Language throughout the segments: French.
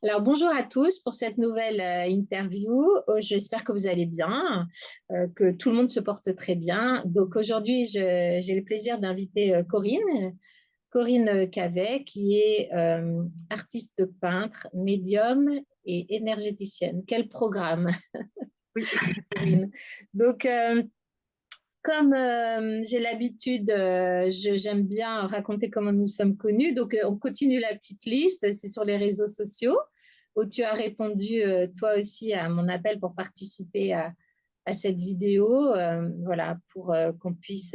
Alors, bonjour à tous pour cette nouvelle interview. J'espère que vous allez bien, que tout le monde se porte très bien. Donc, aujourd'hui, j'ai le plaisir d'inviter Corinne Cavet, qui est artiste peintre, médium et énergéticienne. Quel programme, Oui, Corinne. Donc, comme j'ai l'habitude, j'aime bien raconter comment nous sommes connus. Donc, on continue la petite liste. C'est sur les réseaux sociaux où tu as répondu toi aussi à mon appel pour participer à cette vidéo. Voilà, pour qu'on puisse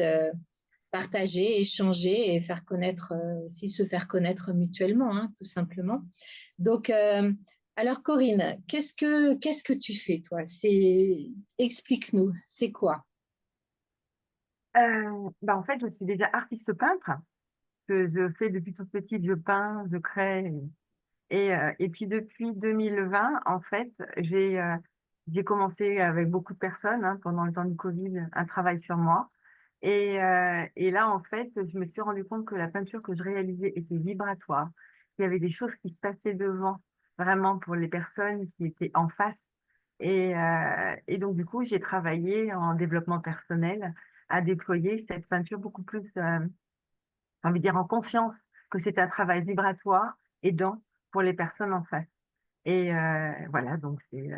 partager, échanger et faire connaître, aussi se faire connaître mutuellement, hein, tout simplement. Donc, alors Corinne, qu'est-ce que tu fais, toi? Explique-nous, c'est quoi? en fait, je suis déjà artiste peintre, que je fais depuis toute petite, je peins, je crée. Et puis depuis 2020, en fait, j'ai commencé avec beaucoup de personnes pendant le temps du Covid, un travail sur moi. Et là, en fait, je me suis rendu compte que la peinture que je réalisais était vibratoire, qu'il y avait des choses qui se passaient devant, vraiment pour les personnes qui étaient en face. Et donc, du coup, j'ai travaillé en développement personnel à déployer cette peinture beaucoup plus, j'ai envie de dire, en conscience que c'est un travail vibratoire aidant pour les personnes en face. Voilà, donc c'est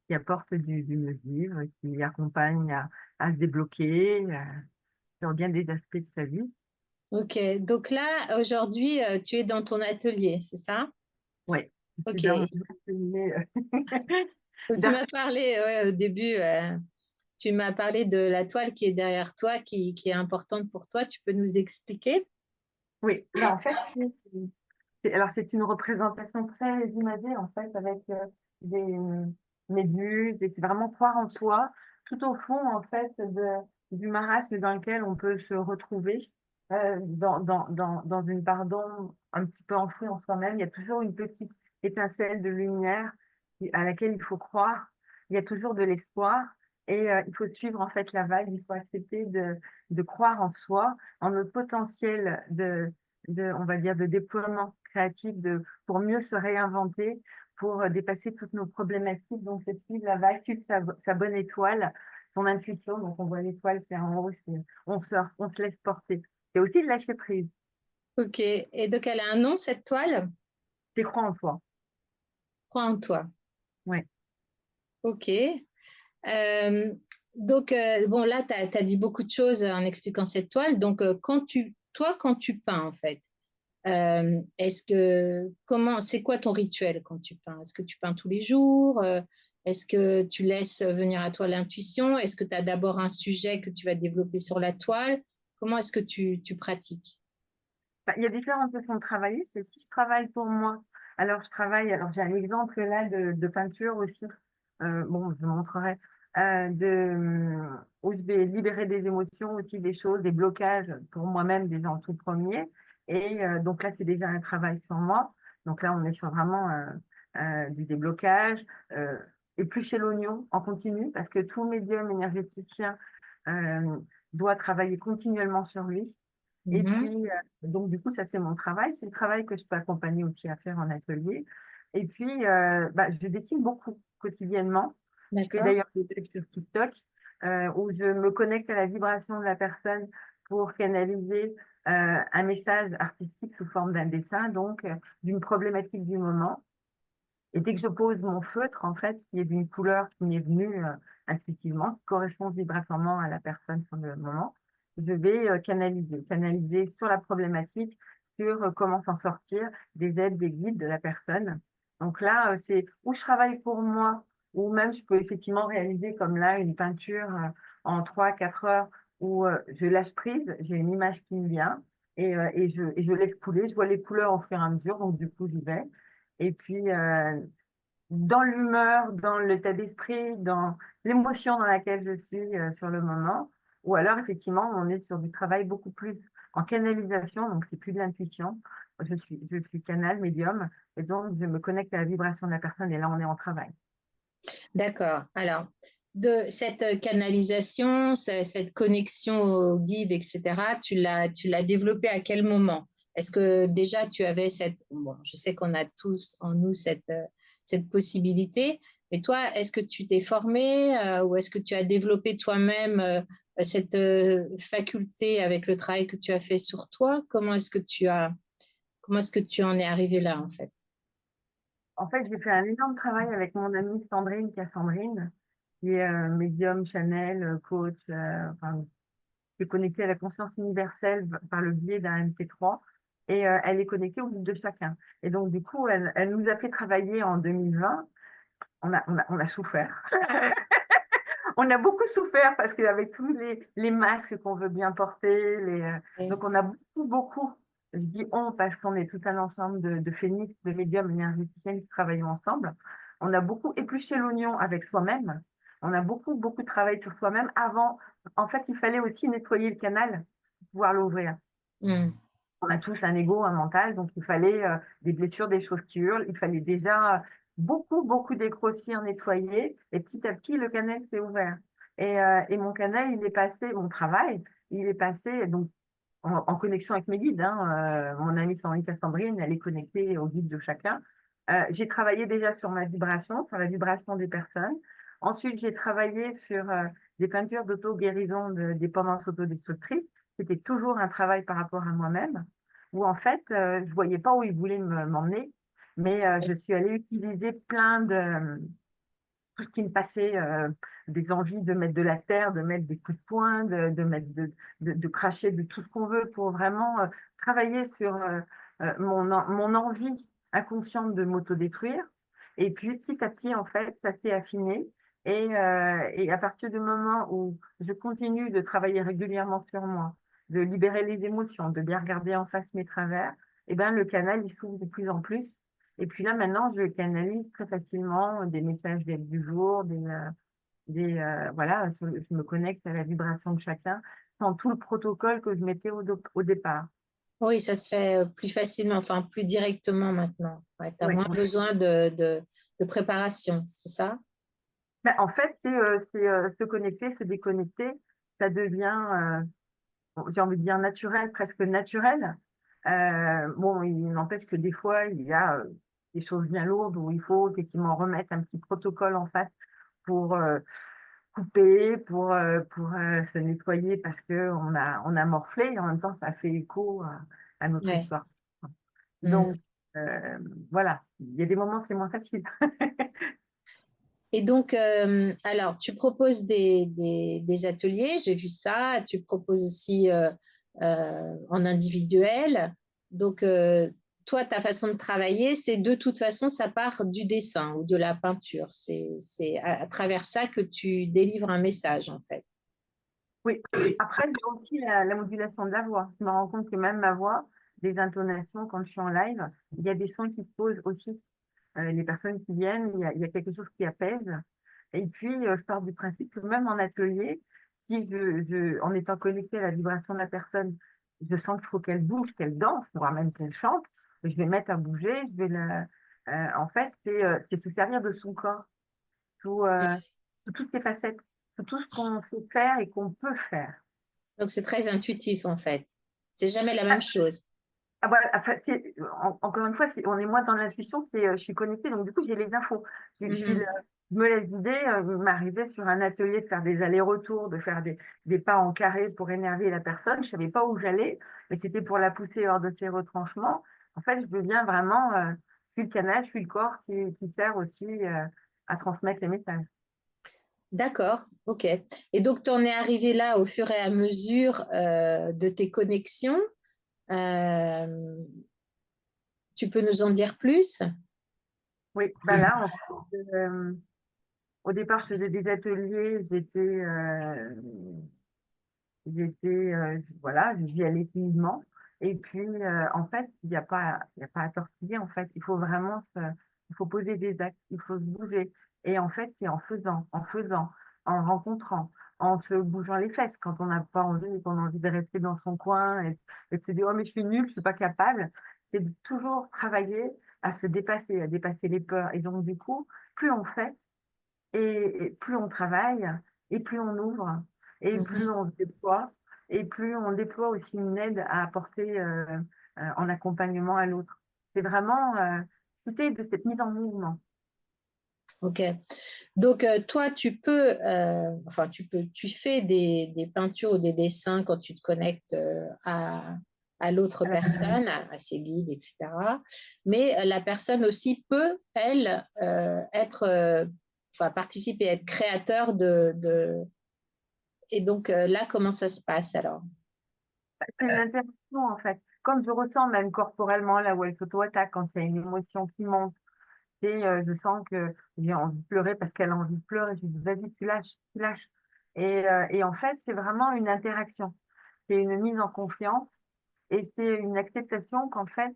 qui apporte du vivre, qui accompagne à se débloquer sur bien des aspects de sa vie. Ok, donc là, aujourd'hui, tu es dans ton atelier, c'est ça? Ouais, je suis dans mon Ok. atelier Donc, tu m'as d'art. parlé ouais, au début, tu m'as parlé de la toile qui est derrière toi, qui est importante pour toi. Tu peux nous expliquer? Oui, là, en fait, alors c'est une représentation très imagée, en fait, avec des méduses, et c'est vraiment croire en soi, tout au fond, en fait, du marasme dans lequel on peut se retrouver, dans une part d'ombre un petit peu enfouie en soi-même. Il y a toujours une petite étincelle de lumière à laquelle il faut croire. Il y a toujours de l'espoir et il faut suivre, en fait, la vague. Il faut accepter de croire en soi, en notre potentiel on va dire, de déploiement créatif, pour mieux se réinventer, pour dépasser toutes nos problématiques. Donc, c'est suivre la vague, suivre sa bonne étoile, son intuition. Donc, on voit l'étoile, c'est en haut, on surfe, on se laisse porter. C'est aussi de lâcher prise. Ok. Et donc, elle a un nom, cette toile? C'est croire en soi. Crois en toi. Ouais. Ok. Donc, bon, là, tu as dit beaucoup de choses en expliquant cette toile. Donc, quand tu peins, en fait, c'est quoi ton rituel quand tu peins? Est-ce que tu peins tous les jours? Est-ce que tu laisses venir à toi l'intuition? Est-ce que tu as d'abord un sujet que tu vas développer sur la toile? Comment est-ce que tu pratiques? Bah, il y a différentes façons de travailler. C'est si je travaille pour moi. Alors j'ai un exemple là de peinture aussi. Bon, je montrerai. Où je vais libérer des émotions aussi, des choses, des blocages pour moi-même déjà en tout premier. Donc là, c'est déjà un travail sur moi. Donc là, on est sur vraiment du déblocage. Euh, Éplucher l'oignon en continu parce que tout médium énergéticien euh, doit travailler continuellement sur lui. Et Mhm. puis, donc, du coup, ça, c'est mon travail. C'est le travail que je peux accompagner aussi à faire en atelier. Et puis, je dessine beaucoup quotidiennement. Je fais D'accord. d'ailleurs des lives sur TikTok où je me connecte à la vibration de la personne pour canaliser un message artistique sous forme d'un dessin, donc d'une problématique du moment. Et dès que je pose mon feutre, en fait, qui est d'une couleur qui m'est venue intuitivement, qui correspond vibratoirement à la personne sur le moment, je vais canaliser sur la problématique, sur comment s'en sortir, des aides, des guides de la personne. Donc là, c'est où je travaille pour moi, ou même je peux effectivement réaliser comme là une peinture en 3, 4 heures où je lâche prise, j'ai une image qui me vient et je laisse couler, je vois les couleurs au fur et à mesure, donc du coup j'y vais. Et puis, dans l'humeur, dans l'état d'esprit, dans l'émotion dans laquelle je suis sur le moment. Ou alors, effectivement, on est sur du travail beaucoup plus en canalisation, donc c'est plus de l'intuition. Je suis canal, médium, et donc je me connecte à la vibration de la personne, et là, on est en travail. D'accord. Alors, de cette canalisation, cette connexion au guide, etc., tu l'as développée à quel moment? Est-ce que déjà tu avais bon, je sais qu'on a tous en nous cette possibilité, mais toi, est-ce que tu t'es formé ou est-ce que tu as développé toi-même cette faculté avec le travail que tu as fait sur toi? Comment est-ce que tu en es arrivé là, en fait? En fait, j'ai fait un énorme travail avec mon amie Sandrine Cassandrine, qui est médium Chanel, coach, enfin, qui est connectée à la conscience universelle par le biais d'un MP3. Et elle est connectée au guide de chacun. Et donc, du coup, elle nous a fait travailler en 2020. On a souffert. On a beaucoup souffert parce qu'avec tous les masques qu'on veut bien porter, Oui. donc on a beaucoup, beaucoup, je dis on parce qu'on est tout un ensemble de phénix, de médiums énergéticiennes qui travaillent ensemble. On a beaucoup épluché l'oignon avec soi-même. On a beaucoup, beaucoup travaillé sur soi-même avant. En fait, il fallait aussi nettoyer le canal pour pouvoir l'ouvrir. Hmm. On a tous un ego, un mental, donc il fallait des blessures, des choses qui hurlent. Il fallait déjà beaucoup, beaucoup dégrossir, nettoyer. Et petit à petit, le canal s'est ouvert. Et mon canal, il est passé, mon travail, il est passé donc en connexion avec mes guides. Hein. Mon amie Sandrine, elle est connectée au guide de chacun. J'ai travaillé déjà sur la vibration des personnes. Ensuite, j'ai travaillé sur des peintures d'auto-guérison de dépendances autodestructrices. C'était toujours un travail par rapport à moi-même, où en fait, je voyais pas où il voulait m'emmener, mais je suis allée utiliser plein de tout ce qui me passait, des envies de mettre de la terre, de mettre des coups de poing, de mettre de cracher de tout ce qu'on veut pour vraiment travailler sur mon envie inconsciente de m'autodétruire. Et puis petit à petit, en fait, ça s'est affiné. Et à partir du moment où je continue de travailler régulièrement sur moi, de libérer les émotions, de bien regarder en face mes travers, et ben le canal il s'ouvre de plus en plus. Et puis là, maintenant, je canalise très facilement des messages d'aide du jour, voilà, je me connecte à la vibration de chacun sans tout le protocole que je mettais au départ. Oui, ça se fait plus facilement, enfin plus directement maintenant. Ouais, tu as Oui. moins besoin de préparation, c'est ça? Ben, en fait, se connecter, se déconnecter, ça devient, j'ai envie de dire naturel, presque naturel. Bon, il n'empêche que des fois, il y a des choses bien lourdes où il faut effectivement remettre un petit protocole en face pour couper, pour se nettoyer parce que on a morflé et en même temps, ça fait écho à notre Ouais. histoire. Mm. Donc, euh, voilà, il y a des moments, c'est moins facile. Et donc, alors, tu proposes des ateliers, j'ai vu ça, tu proposes aussi en individuel. Donc, toi, ta façon de travailler, c'est de toute façon, ça part du dessin ou de la peinture. C'est à travers ça que tu délivres un message, en fait. Oui, après, j'ai aussi la modulation de la voix. Je me rends compte que même ma voix, des intonations, quand je suis en live, il y a des sons qui se posent aussi. Les personnes qui viennent, il y a quelque chose qui apaise. Et puis, je pars du principe que même en atelier, si en étant connectée à la vibration de la personne, je sens qu'il faut qu'elle bouge, qu'elle danse, voire même qu'elle chante, je vais mettre à bouger, en fait, c'est se servir de son corps sous toutes ses facettes, sous tout ce qu'on sait faire et qu'on peut faire. Donc, c'est très intuitif, en fait. C'est jamais la même chose. Ah voilà, enfin, encore une fois, on est moins dans l'intuition, je suis connectée, donc du coup, j'ai les infos. Mhm. Je me laisse guider, il m'arrivait sur un atelier de faire des allers-retours, de faire des pas en carré pour énerver la personne. Je savais pas où j'allais, mais c'était pour la pousser hors de ses retranchements. En fait, je deviens vraiment, je suis le canal, je suis le corps qui sert aussi à transmettre les messages. D'accord, ok. Et donc, tu en es arrivé là au fur et à mesure de tes connexions. Euh, Tu peux nous en dire plus? Oui, bah là, au départ, je faisais des ateliers, voilà, j'y allais timidement. Et puis, en fait, il y a pas à tortiller, en fait. Il faut poser des actes, il faut se bouger. Et en fait, c'est en rencontrant, en se bougeant les fesses quand on n'a pas envie, qu'on a envie de rester dans son coin et de se dire, oh, mais je suis nulle, je suis pas capable. C'est de toujours travailler à se dépasser, à dépasser les peurs. Et donc, du coup, plus on fait, et plus on travaille, et plus on ouvre, et plus Mhm. on se déploie, et plus on déploie aussi une aide à apporter en accompagnement à l'autre. C'est vraiment tout est de cette mise en mouvement. Ok. Donc, toi, tu fais des peintures ou des dessins quand tu te connectes à l'autre personne, à ses guides, etc. Mais la personne aussi peut, elle, participer, être créateur Et donc, là, comment ça se passe alors? C'est une interaction en fait. Comme je ressens même corporellement là où elle s'auto-attaque quand il y a une émotion qui monte. Et je sens que j'ai envie de pleurer parce qu'elle a envie de pleurer. Je dis: «Vas-y, tu lâches, tu lâches». Et en fait, c'est vraiment une interaction. C'est une mise en confiance et c'est une acceptation qu'en fait,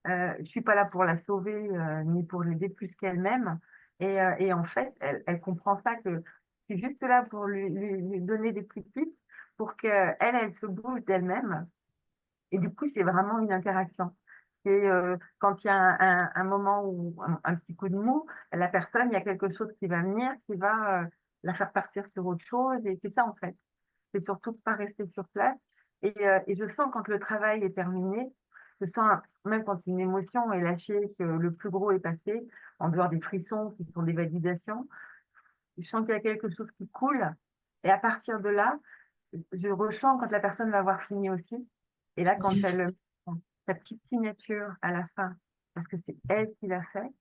je suis pas là pour la sauver, ni pour l'aider plus qu'elle-même. Et en fait, elle comprend ça, que je suis juste là pour lui donner des petites pistes pour qu'elle, elle se bouge d'elle-même. Et du coup, c'est vraiment une interaction. C'est, quand il y a un moment où un petit coup de mou, la personne, il y a quelque chose qui va venir, qui va, la faire partir sur autre chose, et c'est ça en fait. C'est surtout de pas rester sur place. Et je sens quand le travail est terminé, je sens même quand une émotion est lâchée, que le plus gros est passé, en dehors des frissons qui sont des validations, je sens qu'il y a quelque chose qui coule, et à partir de là, je ressens quand la personne va avoir fini aussi. Et là, quand elle met sa petite signature à la fin, parce que c'est elle qui l'a fait,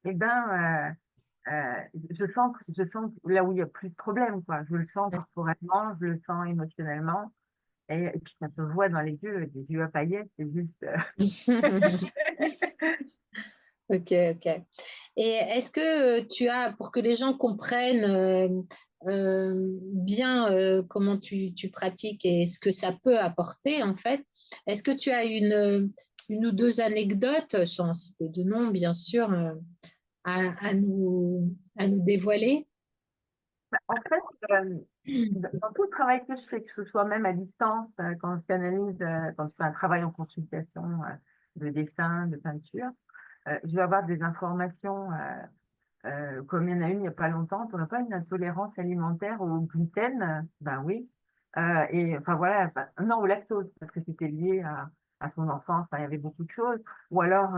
et ben, je sens là où il y a plus de problème, quoi. Je le sens corporellement, je le sens émotionnellement, et puis ça se voit dans les yeux, des yeux à paillettes, c'est juste, Ok, ok. Et est-ce que tu as, pour que les gens comprennent bien comment tu pratiques et ce que ça peut apporter, en fait, est-ce que tu as une ou deux anecdotes, sans citer de nom, bien sûr, à nous dévoiler? en fait, dans tout le travail que je fais, que ce soit même à distance, quand je canalise, quand je fais un travail en consultation, de dessin, de peinture, je vais avoir des informations, comme il y en a une il n'y a pas longtemps: «Tu aurais pas une intolérance alimentaire au gluten?» Ben oui, et enfin voilà, enfin non, au lactose, parce que c'était lié à son enfance, enfin il y avait beaucoup de choses. Ou alors,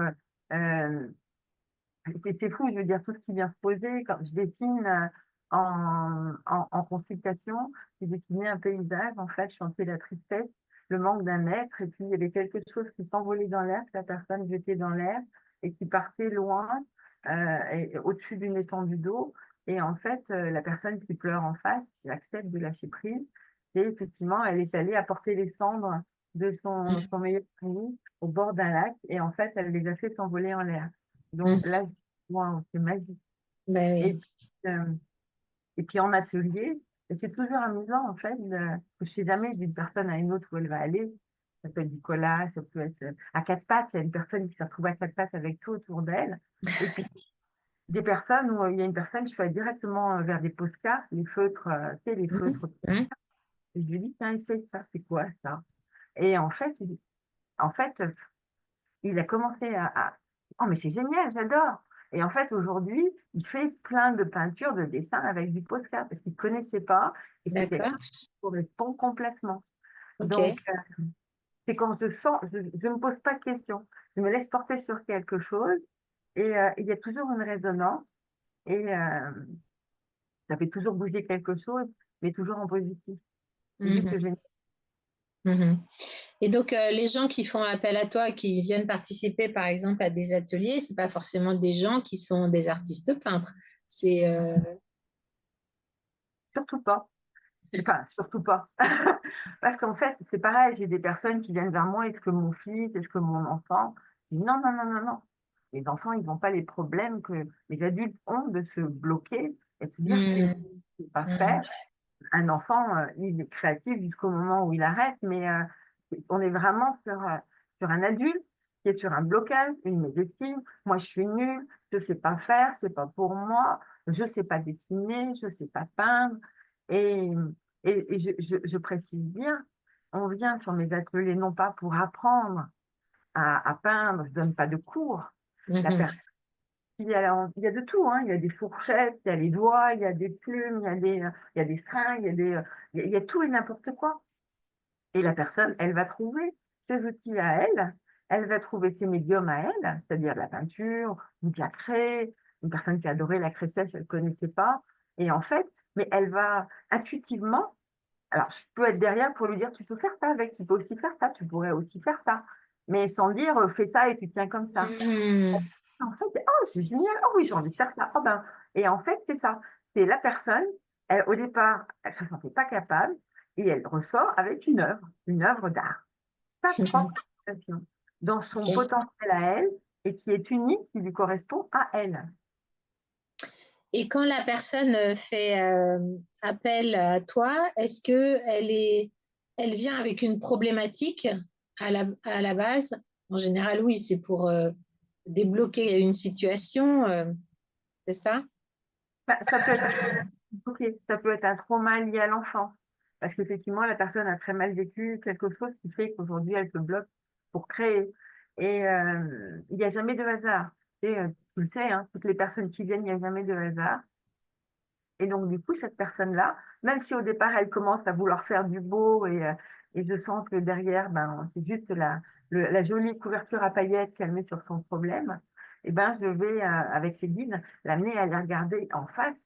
c'est fou, je veux dire, tout ce qui vient se poser quand je dessine, en consultation. J'ai dessiné un paysage, en fait, je sentais la tristesse, le manque d'un être, et puis il y avait quelque chose qui s'envolait dans l'air, que la personne jetait dans l'air et qui partait loin, et au-dessus d'une étendue d'eau. Et en fait, la personne qui pleure en face, qui accepte de lâcher prise, et effectivement, elle est allée apporter les cendres de son meilleur ami au bord d'un lac, et en fait, elle les a fait s'envoler en l'air. Donc Mm. là, waouh, c'est magique. Ben Et oui. puis, et puis en atelier, et c'est toujours amusant en fait, que je sais jamais d'une personne à une autre où elle va aller. Ça peut être du collage, ça peut être, à quatre pattes, il y a une personne qui se retrouve à quatre pattes avec tout autour d'elle. Et puis des personnes où il y a une personne, je vais directement vers des postcards, les feutres, tu sais, les Mm. feutres. Mm. Et je lui dis: «Tiens, essaye ça, c'est quoi ça?» Et en fait, il a commencé à: «Oh mais c'est génial, j'adore!» Et en fait, aujourd'hui, il fait plein de peintures, de dessins avec du Posca parce qu'il ne connaissait pas, et c'est quelque D'accord. chose qui correspond complètement. Ok. Donc, c'est quand je sens, je ne me pose pas de questions. Je me laisse porter sur quelque chose, et il y a toujours une résonance, et ça fait toujours bouger quelque chose, mais toujours en positif. C'est Mhm. juste génial. Mhm. Et donc, les gens qui font appel à toi, qui viennent participer, par exemple, à des ateliers, c'est pas forcément des gens qui sont des artistes peintres. C'est Surtout pas. Enfin, surtout pas. Parce qu'en fait, c'est pareil, j'ai des personnes qui viennent vers moi: «Est-ce que mon fils? Est-ce que mon enfant?» Je dis: «Non, non, non, non, non. Les enfants, ils n'ont pas les problèmes que les adultes ont de se bloquer et de se dire: "Je sais Mhm. pas Mhm. faire"». Un enfant, il est créatif jusqu'au moment où il arrête, mais on est vraiment sur un adulte qui est sur un blocage, une mésestime. «Moi, je suis nul, je sais pas faire, c'est pas pour moi, je sais pas dessiner, je sais pas peindre». Et je précise bien, on vient sur mes ateliers non pas pour apprendre à peindre, je donne pas de cours. La Mhm. personne, il y a de tout, hein, il y a des fourchettes, il y a les doigts, il y a des plumes, il y a des seringues, il y a tout et n'importe quoi. Et la personne, elle va trouver ses outils à elle, elle va trouver ses médiums à elle, c'est-à-dire de la peinture ou de la craie, une personne qui adorait la craie sèche, elle ne connaissait pas. Et en fait, mais elle va intuitivement, alors je peux être derrière pour lui dire, tu peux faire ça avec, tu peux aussi faire ça, tu pourrais aussi faire ça. Mais sans dire, fais ça et tu tiens comme ça. Mhm. En fait, oh, c'est génial, oh oui, j'ai envie de faire ça. Oh ben. Et en fait, c'est ça. C'est la personne, elle, au départ, elle ne se sentait pas capable et elle ressort avec une œuvre d'art, sa propre création, dans son Ok. potentiel à elle et qui est unique, qui lui correspond à elle. Et quand la personne fait appel à toi, est-ce que elle vient avec une problématique à la base? En général, oui, c'est pour débloquer une situation, c'est ça? Ça peut être, ok, ça peut être un trauma lié à l'enfant. Parce qu'effectivement, la personne a très mal vécu quelque chose qui fait qu'aujourd'hui, elle se bloque pour créer. Et il n'y a jamais de hasard. Et, tu le sais, hein, toutes les personnes qui viennent, il n'y a jamais de hasard. Et donc, du coup, cette personne-là, même si au départ, elle commence à vouloir faire du beau et je sens que derrière, ben, c'est juste la jolie couverture à paillettes qu'elle met sur son problème, et ben, je vais, avec ses guides, l'amener à aller regarder en face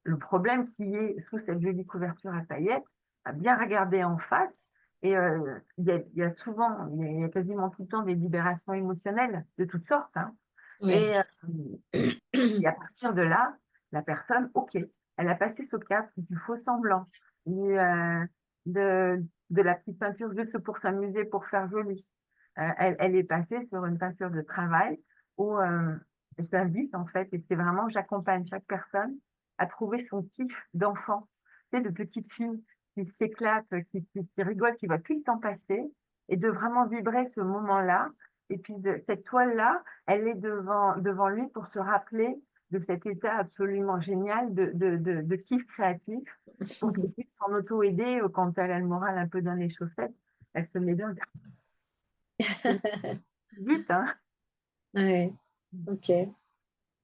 le problème qui est sous cette jolie couverture à paillettes, à bien regarder en face. Et il y a souvent, il y a quasiment tout le temps des libérations émotionnelles de toutes sortes. Hein. Oui. Et et à partir de là, la personne, OK, elle a passé ce cap du faux semblant, du, de la petite peinture juste pour s'amuser, pour faire joli. Elle est passée sur une peinture de travail où j'invite en fait, et c'est vraiment, j'accompagne chaque personne à trouver son kiff d'enfant, tu sais, de petite fille qui s'éclate, qui rigole, qui va plus le temps passer, et de vraiment vibrer ce moment-là. Et puis cette toile-là, elle est devant lui pour se rappeler de cet état absolument génial de kiff créatif pour qu'elle puisse s'en auto-aider quand elle a le moral un peu dans les chaussettes. Elle se met bien. C'est le but, hein. Ouais. Ok.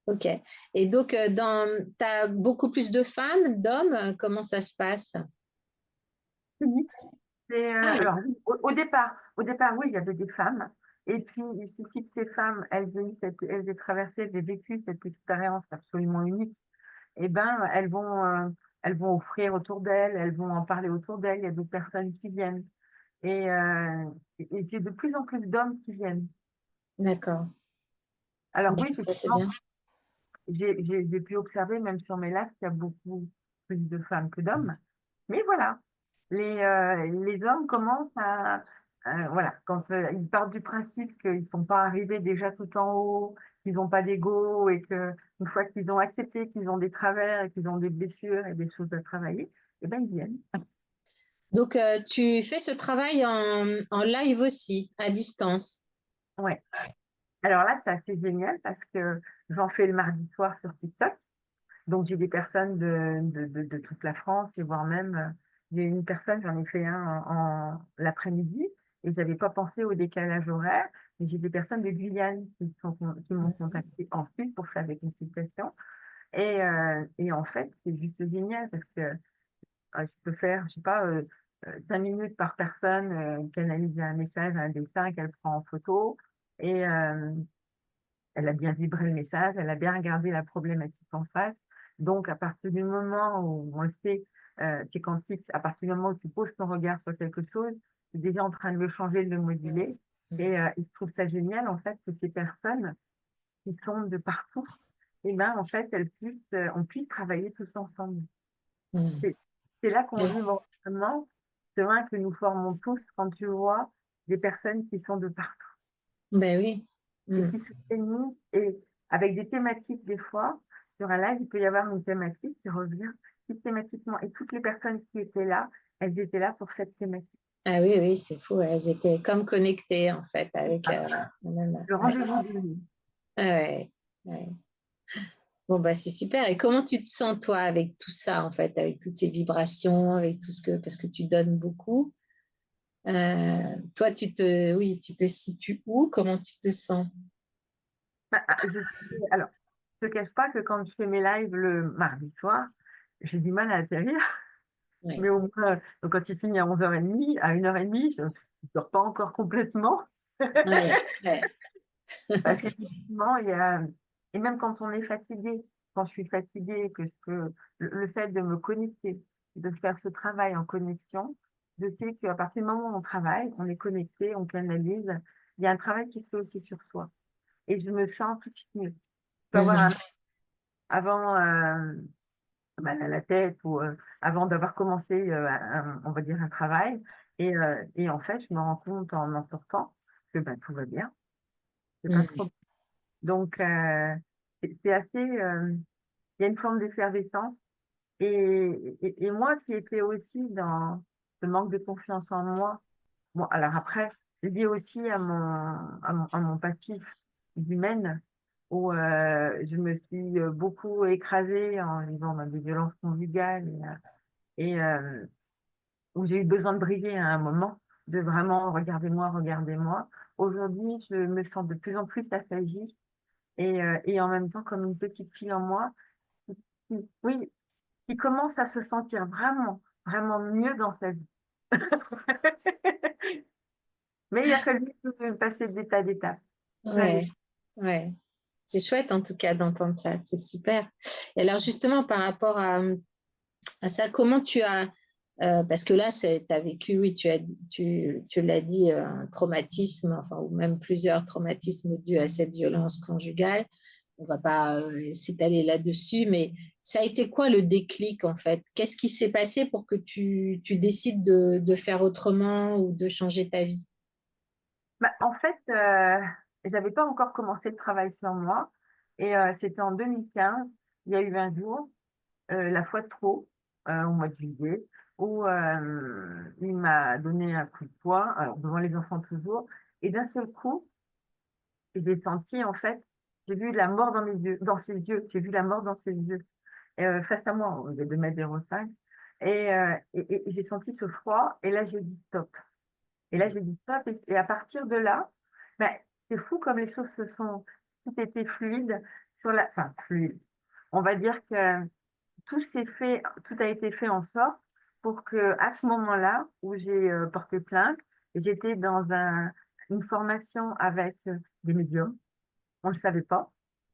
Ok. Et donc, tu as beaucoup plus de femmes, d'hommes, comment ça se passe? Oui. Ah oui, Alors, oui, au départ, oui, il y avait des femmes. Et puis, il suffit que ces femmes, elles aient traversé, elles aient vécu cette expérience absolument unique. Eh ben, elles vont offrir autour d'elles, elles vont en parler autour d'elles. Il y a d'autres personnes qui viennent. Et, et j'ai de plus en plus d'hommes qui viennent. d'accord. Alors Bon, oui, ça c'est effectivement, bien. j'ai pu observer, même sur mes lives, qu'il y a beaucoup plus de femmes que d'hommes. Mais voilà, les hommes commencent voilà, quand ils partent du principe qu'ils ne sont pas arrivés déjà tout en haut, qu'ils n'ont pas d'ego et qu'une fois qu'ils ont accepté qu'ils ont des travers et qu'ils ont des blessures et des choses à travailler, eh ben, ils viennent. Donc, tu fais ce travail en live aussi, à distance. Ouais. Alors là, c'est assez génial parce que j'en fais le mardi soir sur TikTok. Donc, j'ai des personnes de toute la France et voire même, j'ai une personne, j'en ai fait un l'après-midi et j'avais pas pensé au décalage horaire. Mais j'ai des personnes de Guyane qui m'ont contacté ensuite pour faire des consultations. Et en fait, c'est juste génial parce que je peux faire, je sais pas, 5 minutes par personne, canaliser un message, un dessin qu'elle prend en photo. Et elle a bien vibré le message, elle a bien regardé la problématique en face. Donc, à partir du moment où on le sait, c'est quantique, à partir du moment où tu poses ton regard sur quelque chose, tu es déjà en train de le changer, de le moduler. Et je trouve ça génial, en fait, que ces personnes qui sont de partout, eh ben, en fait, on puisse travailler tous ensemble. Mm. C'est c'est là qu'on vibre vraiment. C'est vrai que nous formons tous, quand tu vois, des personnes qui sont de partout Ben oui. et Mm. qui se réunissent et avec des thématiques des fois. Sur un live, il peut y avoir une thématique qui revient systématiquement et toutes les personnes qui étaient là, elles étaient là pour cette thématique. Ah oui, oui, c'est fou. Elles étaient comme connectées, en fait, avec Ah, la même. le Ouais. rendez-vous de vie. Ouais, ouais. Bon, bah, c'est super. Et comment tu te sens, toi, avec tout ça, en fait, avec toutes ces vibrations, avec tout ce que, parce que tu donnes beaucoup. Toi, oui, tu te situes où? Comment tu te sens? Alors, je ne te cache pas que quand je fais mes lives le mardi soir, j'ai du mal à atterrir, mais Ouais. au moins, donc quand il finit à 11h30, à 1h30, je ne dors pas encore complètement. Ouais, ouais. Parce qu'effectivement, il y a, et même quand on est fatigué, quand je suis fatiguée, le fait de me connecter, de faire ce travail en connexion, je sais qu'à partir du moment où on travaille, on est connecté, on canalise, il y a un travail qui se fait aussi sur soi. Et je me sens tout de suite mieux. Je peux avoir Mhm. avant, mal à la tête ou avant d'avoir commencé, on va dire, un travail. Et en fait, je me rends compte en sortant que ben, tout va bien, c'est pas Mhm. trop. Donc, c'est assez, il y a une forme d'effervescence. Et moi qui étais aussi dans ce manque de confiance en moi, bon, alors après, c'est lié aussi à mon passif d'humaine, où je me suis beaucoup écrasée en vivant dans des violences conjugales et où j'ai eu besoin de briller à un moment, de vraiment regardez-moi. Aujourd'hui, je me sens de plus en plus assagie et en même temps comme une petite fille en moi oui, qui commence à se sentir vraiment, vraiment mieux dans sa vie. Mais il a fallu passer d'étape d'étape, plein Ouais, d'étapes. ouais. C'est chouette en tout cas d'entendre ça, c'est super. Et alors justement par rapport à ça, comment tu as, parce que là, tu as vécu, oui, tu l'as dit, un traumatisme, enfin, ou même plusieurs traumatismes dus à cette violence conjugale. On va pas s'étaler là-dessus, mais ça a été quoi le déclic en fait? Qu'est-ce qui s'est passé pour que tu décides de faire autrement ou de changer ta vie? Bah, en fait, j'avais pas encore commencé le travail sur moi et c'était en 2015. Il y a eu un jour, la fois de trop, au mois de juillet, où il m'a donné un coup de poing, alors devant les enfants toujours, et d'un seul coup, j'ai senti en fait, j'ai vu la mort dans ses yeux, j'ai vu la mort dans ses yeux. Face à moi, il y a 2,05 m et j'ai senti ce froid et là j'ai dit: «Stop». Et là j'ai dit: «Stop» et à partir de là, bah, c'est fou comme les choses se sont tout était fluide fluide. On va dire que tout a été fait en sorte pour que à ce moment-là où j'ai, porté plainte, j'étais dans une formation avec, des médiums. On le savait pas,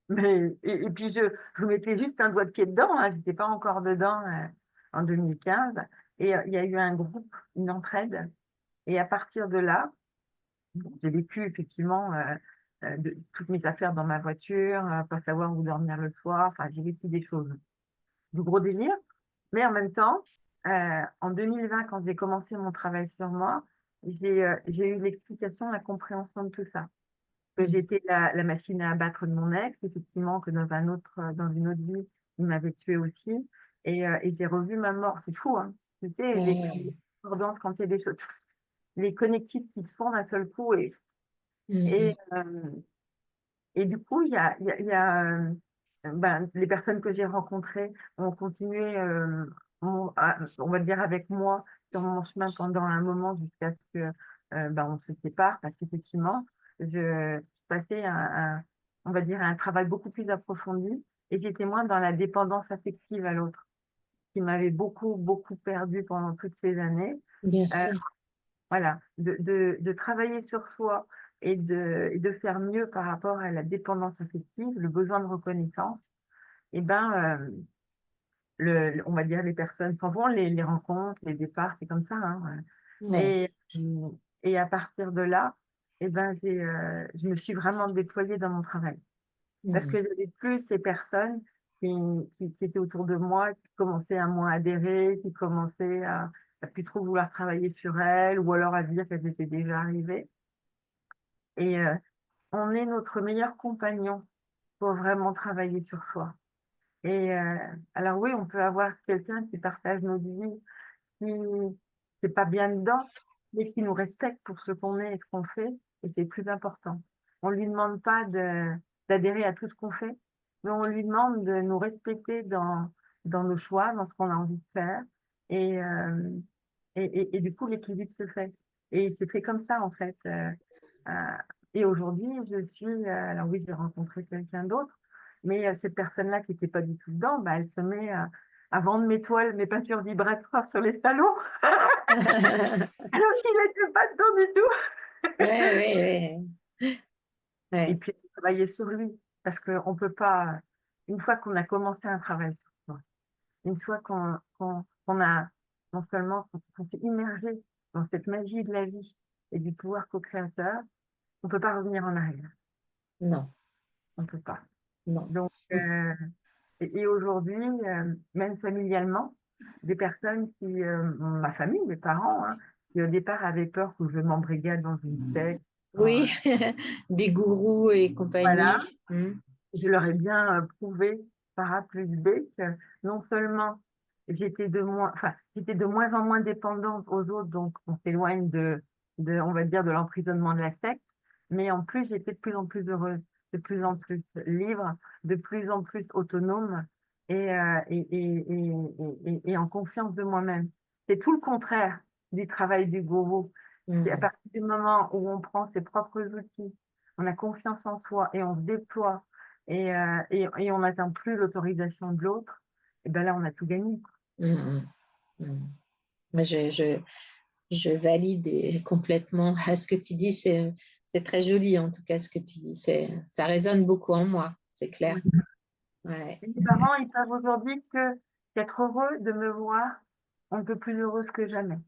mais et puis je mettais juste un doigt de pied dedans, hein, j'étais pas encore dedans, en 2015 et il y a eu un groupe, une entraide et à partir de là, bon, j'ai vécu effectivement, de toutes mes affaires dans ma voiture, pas savoir où dormir le soir, enfin j'ai vécu des choses, du gros délire, mais en même temps, en 2020 quand j'ai commencé mon travail sur moi, j'ai eu l'explication, la compréhension de tout ça. Que Mhm. j'étais la machine à abattre de mon ex, effectivement, que dans une autre vie, il m'avait tuée aussi et j'ai revu ma mort. C'est fou, hein. Tu sais, les Ouais. correspondances quand il y a des choses, les connectifs qui se font d'un seul coup et Mhm. hem et du coup, ben, les personnes que j'ai rencontrées ont continué, on va dire avec moi sur mon chemin pendant un moment jusqu'à ce que, ben, on se sépare parce qu'effectivement, je passais on va dire, à un travail beaucoup plus approfondi et j'étais moins dans la dépendance affective à l'autre, qui m'avait beaucoup, beaucoup perdue pendant toutes ces années. Bien Heu sûr. voilà, de travailler sur soi et de faire mieux par rapport à la dépendance affective, le besoin de reconnaissance et ben, on va dire les personnes s'en vont, les rencontres, les départs, c'est comme ça, hein, Ouais. et et à partir de là et ben, je me suis vraiment déployée dans mon travail. Parce Mhm. que j'avais plus ces personnes qui qui étaient autour de moi, qui commençaient à moins adhérer, qui commençaient à plus trop vouloir travailler sur elles ou alors à dire qu'elles étaient déjà arrivées et on est notre meilleur compagnon pour vraiment travailler sur soi et alors oui, on peut avoir quelqu'un qui partage notre vie, qui est pas bien dedans, mais qui nous respecte pour ce qu'on est et ce qu'on fait et c'est plus important. On lui demande pas d'adhérer à tout ce qu'on fait, mais on lui demande de nous respecter dans nos choix, dans ce qu'on a envie de faire et hem et du coup l'équilibre se fait et c'est fait comme ça en fait, heu et aujourd'hui je suis, alors oui, j'ai rencontré quelqu'un d'autre, mais cette personne-là qui était pas du tout dedans, bah, elle se met à vendre mes peintures vibratoires sur les salons, alors qu'il était pas dedans du tout. Ouais, Et ouais. puis travailler sur lui, parce qu'on peut pas, une fois qu'on a commencé un travail sur soi, une fois qu'on a non seulement qu'on s'est immergé dans cette magie de la vie et du pouvoir co-créateur, on peut pas revenir en arrière. Non, On peut pas. non. Donc, et aujourd'hui, même familialement, des personnes qui, ma famille, mes parents, hein, qui au départ avaient peur que je m'embrigade dans une secte, Oui, des gourous et compagnie. voilà, je leur ai bien prouvé par A plus B que non seulement j'étais de moins en moins dépendante aux autres, donc on s'éloigne on va dire, de l'emprisonnement de la secte, mais en plus j'étais de plus en plus heureuse, de plus en plus libre, de plus en plus autonome et en confiance de moi-même. C'est tout le contraire du travail du gourou. C'est à Mhm. partir du moment où on prend ses propres outils, on a confiance en soi et on se déploie et on n'attend plus l'autorisation de l'autre, et ben là, on a tout gagné, quoi. Mhm. Mhm. Mais je valide complètement à ce que tu dis. C'est très joli, en tout cas, ce que tu dis. Ça résonne beaucoup en moi, c'est clair. Oui. Ouais. Et mes parents, ils savent aujourd'hui qu'être heureux de me voir, on ne peut plus heureuse que jamais.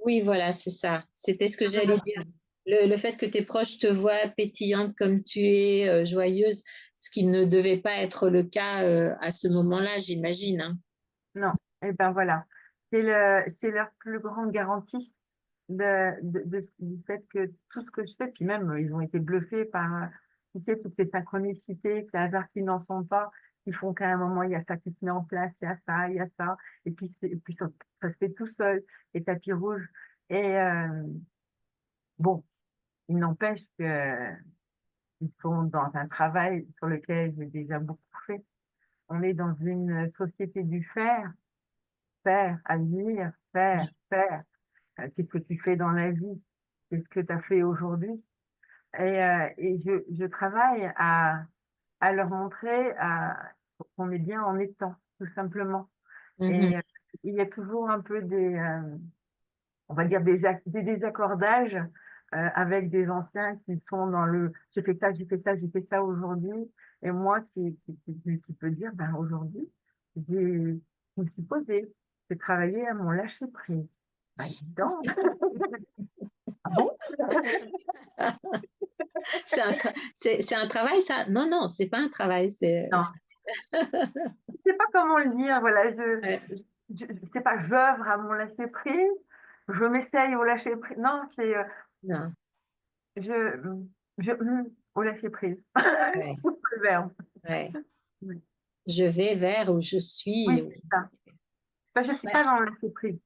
Oui, voilà, c'est ça. C'était ce que j'allais dire. Le fait que tes proches te voient pétillante comme tu es, joyeuse, ce qui ne devait pas être le cas, à ce moment-là, j'imagine, hein. Non, et ben voilà. C'est leur plus grande garantie du fait que tout ce que je fais, puis même, ils ont été bluffés par, tu sais, toutes ces synchronicités, ces hasards qui n'en sont pas, qui font qu'à un moment, il y a ça qui se met en place, il y a ça, et puis ça se fait tout seul, les tapis rouges. Et bon, il n'empêche que ils sont dans un travail sur lequel j'ai déjà beaucoup fait. On est dans une société du faire, faire, agir, faire. Qu'est-ce que tu fais dans la vie? Qu'est-ce que tu as fait aujourd'hui? Et je travaille à leur montrer qu'on est bien en étant, tout simplement. Mhm. Et il y a toujours un peu on va dire des désaccordages avec des anciens qui sont dans le j'ai fait ça, j'ai fait ça, j'ai fait ça aujourd'hui. Et moi qui peut dire, ben aujourd'hui, je me suis posée, j'ai travaillé à mon lâcher prise. Ben, dis donc. Ah bon? C'est un travail, ça? Non, non, c'est pas un travail. Non, je sais pas comment le dire. Voilà, Ouais, je sais pas, j'œuvre à mon lâcher prise, je m'essaye au lâcher prise. Non, c'est non, je, au lâcher prise. ouais, C'est le verbe. ouais. Oui, Je vais vers où je oui, suis. c'est ça. Ben, je suis Ouais. pas dans le lâcher prise.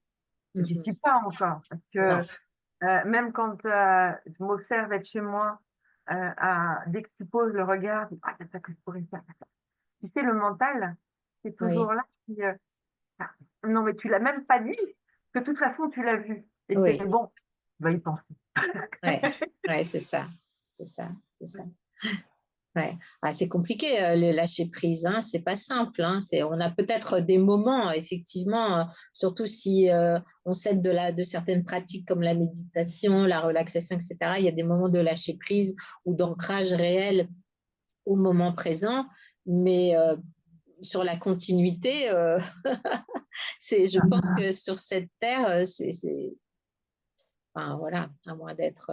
J'y Mhm. suis pas encore parce Non. que même quand je m'observe être chez moi, dès que tu poses le regard, ah, c'est ça que je pourrais faire. Tu sais, le mental, c'est Oui, toujours là. Ah, non, mais tu l'as même pas dit, que de toute façon, tu l'as vu. Et c'est oui, bon, va y penser. ouais, ouais, c'est ça, c'est ça, c'est ça. Ouais. Ah, c'est compliqué, le lâcher prise, hein, c'est pas simple, hein. On a peut-être des moments, effectivement, surtout si on s'aide de certaines pratiques comme la méditation, la relaxation, etc. Il y a des moments de lâcher prise ou d'ancrage réel au moment présent, mais sur la continuité, je pense que sur cette terre, enfin, voilà, à moins d'être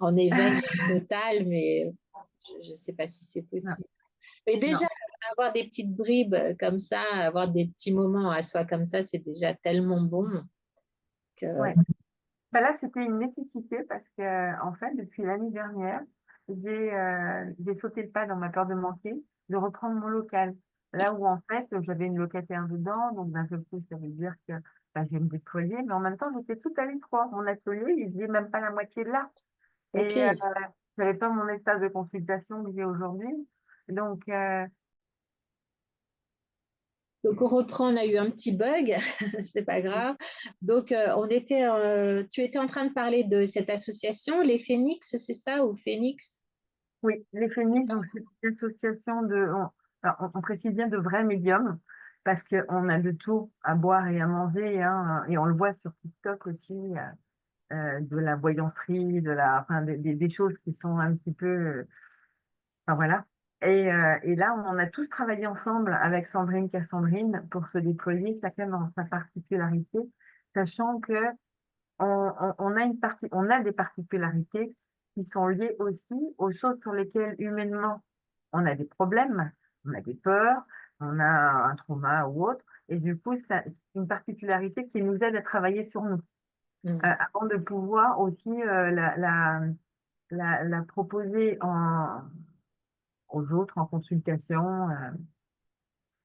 en éveil total, mais je ne sais pas si c'est Non, possible. Mais déjà, non, avoir des petites bribes comme ça, avoir des petits moments à soi comme ça, c'est déjà tellement bon que. ouais. Ben là, c'était une nécessité parce que, en fait, depuis l'année dernière, j'ai sauté le pas dans ma peur de manquer, de reprendre mon local. Là où, en fait, j'avais une locataire dedans, donc d'un seul coup, ça veut dire que ben, je vais me déployer, mais en même temps, j'étais tout à l'étroit. Mon atelier, il faisait même pas la moitié de là. Ok. Et j'avais pas mon espace de consultation que j'ai aujourd'hui. Donc, Donc on reprend, on a eu un petit bug, c'est pas grave. Donc tu étais en train de parler de cette association, les Phénix, c'est ça, ou Phénix? oui, les Phénix, donc c'est une association alors, on précise bien de vrais médiums, parce qu'on a de tout à boire et à manger, hein, et on le voit sur TikTok aussi. de la voyancerie, enfin, des choses qui sont un petit peu, enfin voilà. Et là, on a tous travaillé ensemble avec Sandrine Cassandrine pour se déployer, chacun dans sa particularité, sachant que on a des particularités qui sont liées aussi aux choses sur lesquelles humainement on a des problèmes, on a des peurs, on a un trauma ou autre, et du coup, c'est une particularité qui nous aide à travailler sur nous, Mhm. avant de pouvoir aussi la proposer aux autres en consultation.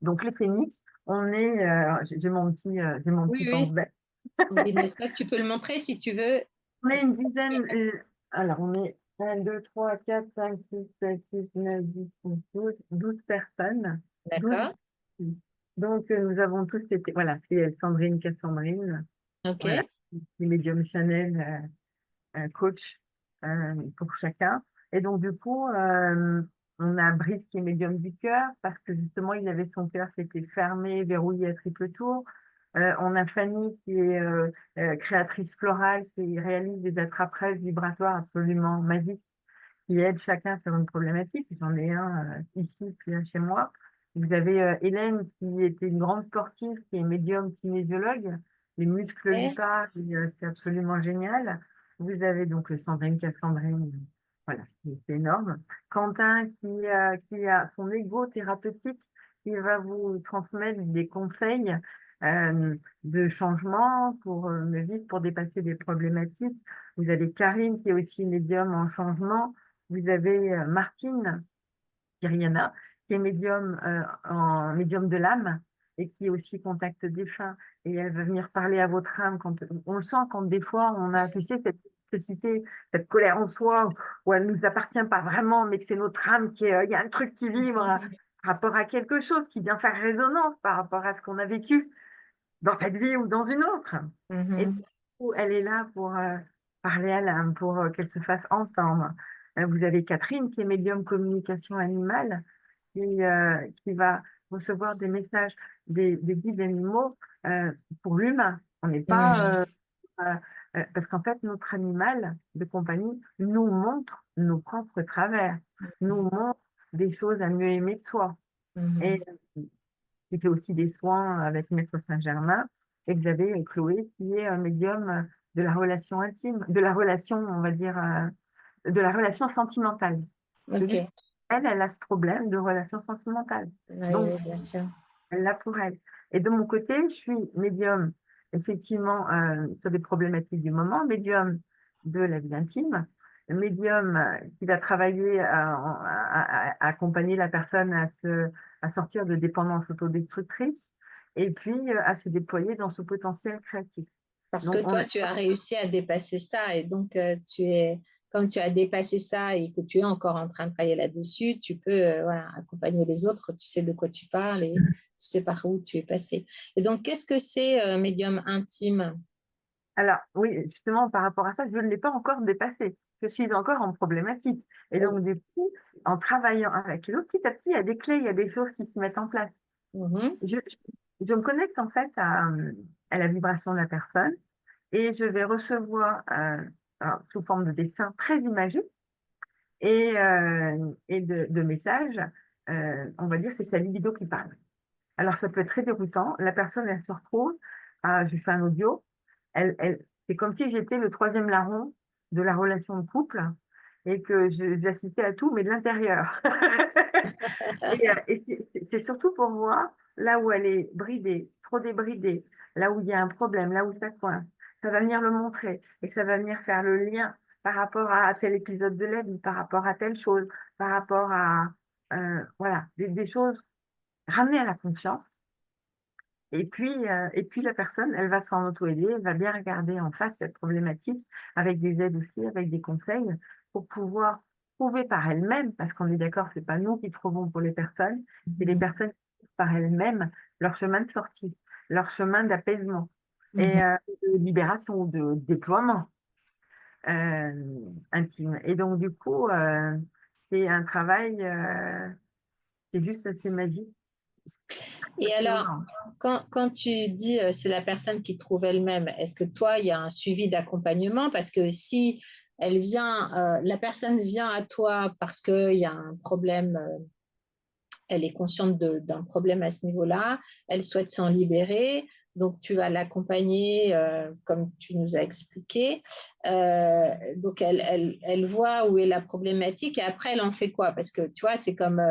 Donc les phénix, j'ai mon Oui, petit oui. pense-bête. Oui, n'est-ce pas? Tu peux le montrer si tu veux. On est une dizaine, alors on est 1, 2, 3, 4, 5, 6, 7, 8, 9, 10, 11, 12 personnes. 12. D'accord. Donc nous avons tous été, voilà, c'est Sandrine Cassandrine, voilà, OK. c'est Médium Chanel, coach pour chacun. Et donc du coup, on a Brice qui est médium du cœur parce que justement il avait son cœur qui était fermé, verrouillé à triple tour. On a Fanny qui est créatrice florale, qui réalise des attrape-rêves vibratoires absolument magiques qui aident chacun sur une problématique. J'en ai un ici, puis un chez moi. Vous avez Hélène qui était une grande sportive, qui est médium kinésiologue. Les muscles lui OK. parlent, c'est absolument génial. Vous avez donc Sandrine Cassandrine, voilà, c'est énorme. Quentin qui a son ego thérapeutique, qui va vous transmettre des conseils de changement pour vivre, pour dépasser des problématiques. Vous avez Karine qui est aussi médium en changement. Vous avez Martine Kiriana, qui est médium en médium de l'âme et qui est aussi contact défunt. Et elle va venir parler à votre âme quand on le sent quand des fois on a, tu sais, cette nécessité, cette colère en soi où elle nous appartient pas vraiment, mais que c'est notre âme qui il y a un truc qui vibre par rapport à quelque chose qui vient faire résonance par rapport à ce qu'on a vécu dans cette vie ou dans une autre. Et du Mhm. coup, elle est là pour parler à l'âme, pour qu'elle se fasse entendre. Vous avez Catherine qui est médium communication animale, qui va recevoir des messages des guides animaux pour l'humain. On n'est pas... Mhm. parce qu'en fait, notre animal de compagnie nous montre nos propres travers, nous montre des choses à mieux aimer de soi. Et Mhm. qui fait aussi des soins avec Maître Saint-Germain, et que j'avais Chloé, qui est un médium de la relation intime, de la relation, on va dire, de la relation sentimentale. Parce que OK. elle a ce problème de relation sentimentale. Oui, Donc, oui, bien sûr. elle l'a pour elle. Et de mon côté, je suis médium, effectivement, sur des problématiques du moment, médium de la vie intime, médium qui va travailler à accompagner la personne à sortir de dépendance autodestructrice et puis à se déployer dans ce potentiel créatif. Parce que Donc, on toi, a, tu as réussi à dépasser ça et donc comme tu as dépassé ça et que tu es encore en train de travailler là-dessus, tu peux voilà, accompagner les autres, tu sais de quoi tu parles et tu sais par où tu es passé. Et donc, qu'est-ce que c'est médium intime? alors, oui, justement, par rapport à ça, je ne l'ai pas encore dépassé. Je suis encore en problématique. Et Oui. donc, du coup, en travaillant avec l'autre, petit à petit, il y a des clés, il y a des choses qui se mettent en place. Mhm. Je me connecte en fait à la vibration de la personne et je vais recevoir alors, sous forme de dessin très imagé et de messages, on va dire, c'est sa libido qui parle. Alors, ça peut être très déroutant. La personne, elle se retrouve, je fais un audio, c'est comme si j'étais le troisième larron de la relation de couple et que j'assistais à tout, mais de l'intérieur. Et c'est surtout pour voir là où elle est bridée, trop débridée, là où il y a un problème, là où ça coince. Ça va venir le montrer et ça va venir faire le lien par rapport à tel épisode de la vie, par rapport à telle chose, par rapport à voilà, des choses ramenées à la conscience. Et puis la personne, elle va s'en auto-aider, elle va bien regarder en face cette problématique avec des aides aussi, avec des conseils pour pouvoir trouver par elle-même, parce qu'on est d'accord, c'est pas nous qui trouvons pour les personnes, c'est les Mhm. personnes qui trouvent par elles-mêmes leur chemin de sortie, leur chemin d'apaisement Mhm. et de libération ou de déploiement intime. Et donc du coup, c'est un travail, c'est juste assez magique Et alors, absolument. quand tu dis c'est la personne qui trouve elle-même, est-ce que toi, il y a un suivi d'accompagnement? Parce que si la personne vient à toi parce qu'il y a un problème, elle est consciente d'un problème à ce niveau-là, elle souhaite s'en libérer, donc tu vas l'accompagner comme tu nous as expliqué. Donc elle voit où est la problématique et après elle en fait quoi? Parce que tu vois, c'est comme,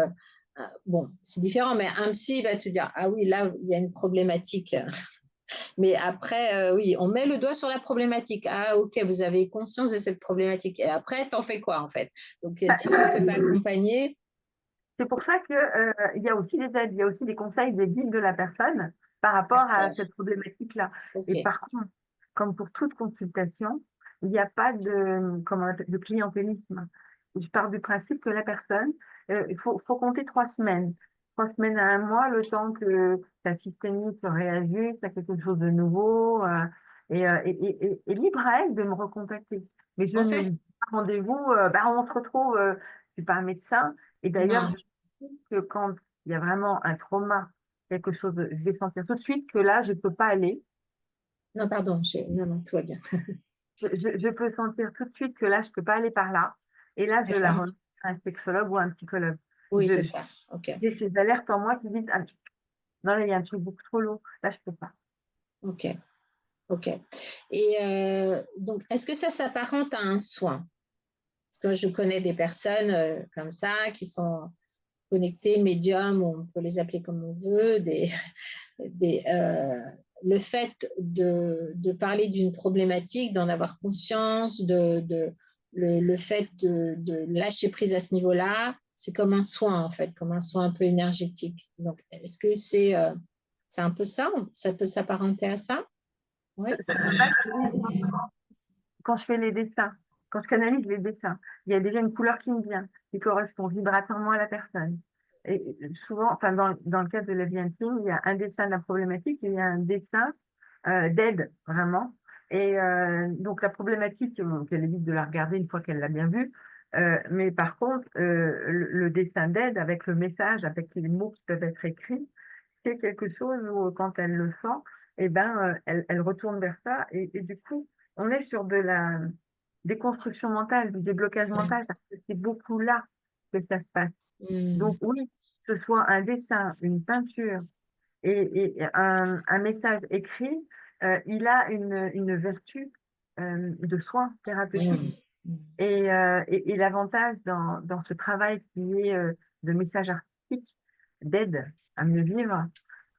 bon, c'est différent, mais un psy va te dire, ah oui, là, il y a une problématique. Mais après, oui, on met le doigt sur la problématique. Ah, ok, vous avez conscience de cette problématique. Et après, t'en fais quoi, en fait? Donc, si tu ne fais pas accompagner, C'est pour ça que, il y a aussi des aides, il y a aussi des conseils, des guides de la personne par rapport à d'accord, cette problématique-là. ok. Et par contre, comme pour toute consultation, il n'y a pas de, comment on appelle, de clientélisme. Je pars du principe que la personne, faut compter 3 semaines. 3 semaines à un mois, le temps que sa systémie se réajuste à quelque chose de nouveau, et libre à elle de me recontacter. Mais je En ne fait, lui dis pas rendez-vous, on se retrouve, je suis pas un médecin, et d'ailleurs, non, je pense que quand il y a vraiment un trauma, quelque chose, je vais sentir tout de suite que là, je peux pas aller. non, pardon, non, non, tout va bien. Je peux sentir tout de suite que là, je peux pas aller par là. Et là, je la D'accord. remets à un sexologue ou à un psychologue. Oui, c'est Je- ça. Ok, j'ai ces alertes en moi qui disent, ah, non, là, il y a un truc beaucoup trop lourd. Là, je peux pas. ok, ok. Et donc, est-ce que ça s'apparente à un soin? Parce que je connais des personnes comme ça qui sont connectées, médiums, on peut les appeler comme on veut, des, le fait de parler d'une problématique, d'en avoir conscience, le fait de lâcher prise à ce niveau-là, c'est comme un soin en fait, comme un soin un peu énergétique. Donc, est-ce que c'est un peu ça? Ça peut s'apparenter à ça? Oui. Là, quand je fais les dessins, quand je canalise les dessins, il y a déjà une couleur qui me vient, qui correspond vibratoirement à la personne. Et souvent, enfin, dans le cadre de la vie intime, il y a un dessin de la problématique, et il y a un dessin d'aide, vraiment. Et donc, la problématique, qu'elle évite de la regarder une fois qu'elle l'a bien vue. Mais par contre, le dessin d'aide avec le message, avec les mots qui peuvent être écrits, c'est quelque chose où, quand elle le sent, eh ben, elle retourne vers ça. Et du coup, on est sur de la déconstruction mentale, du déblocage mental, parce que c'est beaucoup là que ça se passe. Hmm. Donc oui, que ce soit un dessin, une peinture et un message écrit, il a une vertu de soin thérapeutique. Hmm. Hmm. Et l'avantage dans ce travail qui est de message artistique, d'aide à mieux vivre,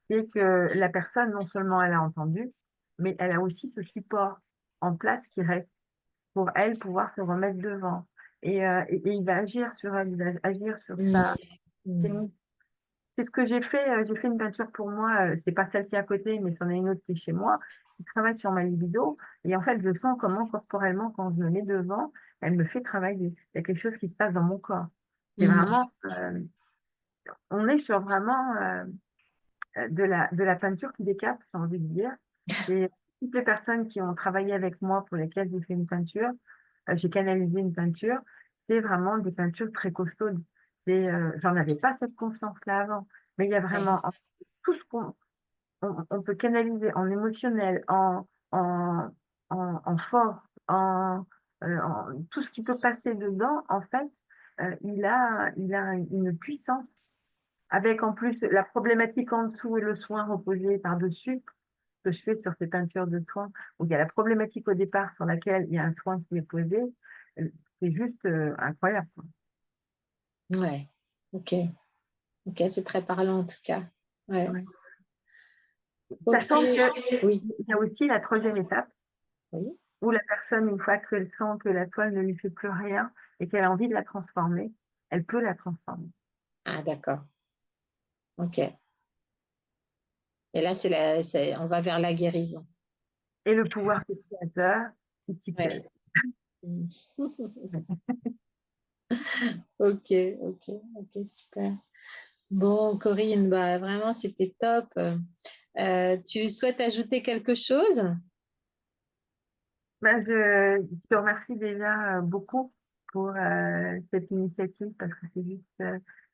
c'est que la personne, non seulement elle a entendu, mais elle a aussi ce support en place qui reste pour elle pouvoir se remettre devant. Et il va agir sur elle, il va agir sur Hmm. sa... Hmm. C'est ce que j'ai fait une peinture pour moi, c'est pas celle qui est à côté, mais c'en est une autre qui est chez moi, qui travaille sur ma libido. Et en fait, je sens comment corporellement, quand je me mets devant, elle me fait travailler. Il y a quelque chose qui se passe dans mon corps. C'est Hmm. vraiment, on est sur vraiment de la peinture qui décape, j'ai envie de dire. Et toutes les personnes qui ont travaillé avec moi, pour lesquelles j'ai fait une peinture, j'ai canalisé une peinture, c'est vraiment des peintures très costaudes. J'en avais pas cette conscience-là avant, mais il y a Ouais. vraiment tout ce on peut canaliser en émotionnel, en, en force, tout ce qui peut passer dedans, en fait, il a une puissance avec en plus la problématique en dessous et le soin reposé par-dessus, que je fais sur ces peintures de soins, où il y a la problématique au départ sur laquelle il y a un soin qui est posé, c'est juste incroyable, quoi. Ouais. Ok. Ok, c'est très parlant en tout cas. Ouais. Ouais. Ok. Sachant qu'il Oui. y a aussi la troisième étape, Oui. où la personne, une fois qu'elle sent que la toile ne lui fait plus rien et qu'elle a envie de la transformer, elle peut la transformer. Ah, d'accord. Ok. Et là, on va vers la guérison. Et le pouvoir créateur, il Ouais. succède. Mm. Ok, ok, ok, super. Bon, Corinne, bah, vraiment, c'était top. Tu souhaites ajouter quelque chose? Ben, je te remercie déjà beaucoup pour cette initiative parce que c'est juste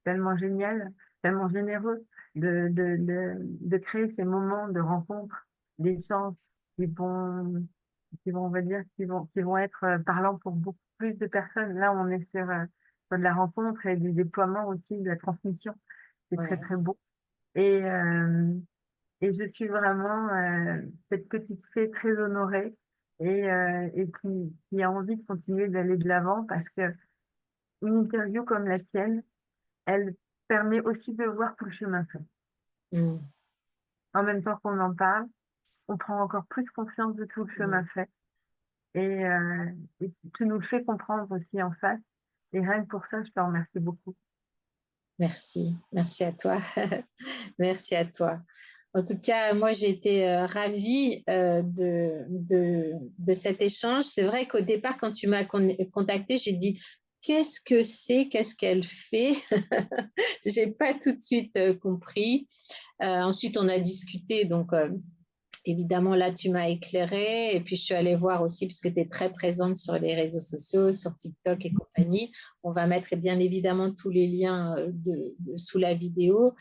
tellement génial, tellement généreux de créer ces moments de rencontre, d'échange qui vont, on va dire, qui vont être parlants pour beaucoup plus de personnes. Là, on est sur de la rencontre et du déploiement aussi, de la transmission. C'est très, Ouais. très beau. Et, euh, et je suis vraiment cette petite fée très honorée et qui a envie de continuer d'aller de l'avant parce que une interview comme la tienne, elle permet aussi de voir tout le chemin fait. Mm. En même temps qu'on en parle, on prend encore plus conscience de tout le Mm. chemin fait et, euh, et tu nous le fais comprendre aussi en face. Et rien que pour ça, je te remercie beaucoup. Merci, merci à toi. Merci à toi. En tout cas, moi, j'ai été ravie de cet échange. C'est vrai qu'au départ, quand tu m'as contacté, j'ai dit, qu'est-ce que c'est, qu'est-ce qu'elle fait? J'ai pas tout de suite compris. Ensuite, on a discuté, donc évidemment, là, tu m'as éclairé. Et puis, je suis allée voir aussi, puisque tu es très présente sur les réseaux sociaux, sur TikTok et compagnie. On va mettre bien évidemment tous les liens sous la vidéo.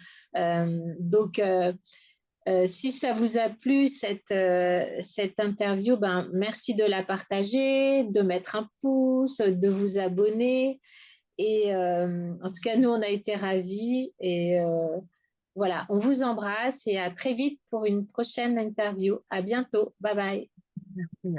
Si ça vous a plu, cette interview, ben, merci de la partager, de mettre un pouce, de vous abonner. Et en tout cas, nous, on a été ravis. Et voilà, on vous embrasse et à très vite pour une prochaine interview. À bientôt. Bye bye. Merci.